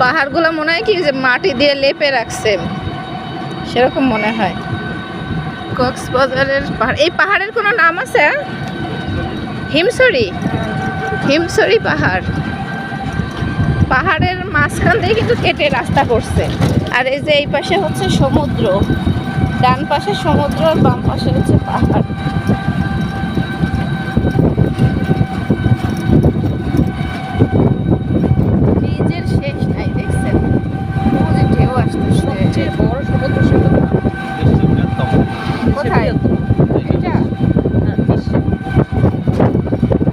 পাহাড়গুলো মনে হয় কি যে মাটি দিয়ে লেপে রাখছে, সেরকম মনে হয়। কক্সবাজারের পাহাড়, এই পাহাড়ের কোনো নাম আছে? হিমছড়ি, হিমছড়ি পাহাড়। পাহাড়ের মাঝখান দিয়ে কিন্তু কেটে রাস্তা করছে। আর এই যে এই পাশে হচ্ছে সমুদ্র, ডান পাশে সমুদ্র আর বাম পাশে হচ্ছে পাহাড়। ব্রিজের শেষ নাই, দেখছেন? ঢেউ আসতেছে। বড় সমুদ্র সৈকত কোথায় এটা?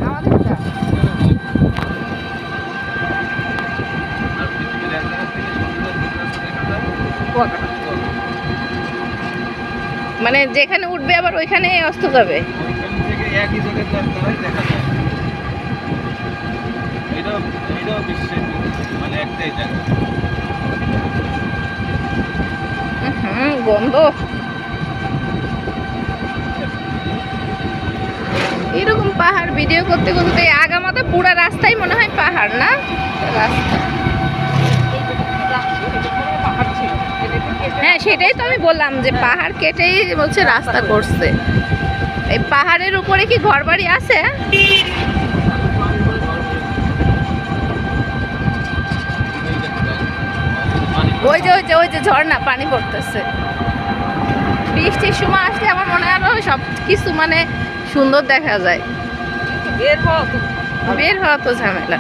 আমাদেরটা? মানে যেখানে উঠবে আবার ওইখানে অস্ত যাবে। একই জায়গায় দেখা যায়। এটাও বিশ্বের মানে একটাই জায়গা। গন্ধ। এরকম পাহাড় ভিডিও করতে করতে আগামাথা পুরা রাস্তাই মনে হয় পাহাড়, না? রাস্তা, হ্যাঁ সেটাই তো আমি বললাম যে পাহাড় কেটেই বলছে রাস্তা করছে। এই পাহাড়ের উপরে কি ঘরবাড়ি আছে? ওই যে ওই যে ওই যে ঝর্ণা, পানি পড়তেছে। বৃষ্টির সময় আসলে আমার মনে হয় সব কিছু মানে সুন্দর দেখা যায়। বের হওয়া বের হওয়া তো ঝামেলা।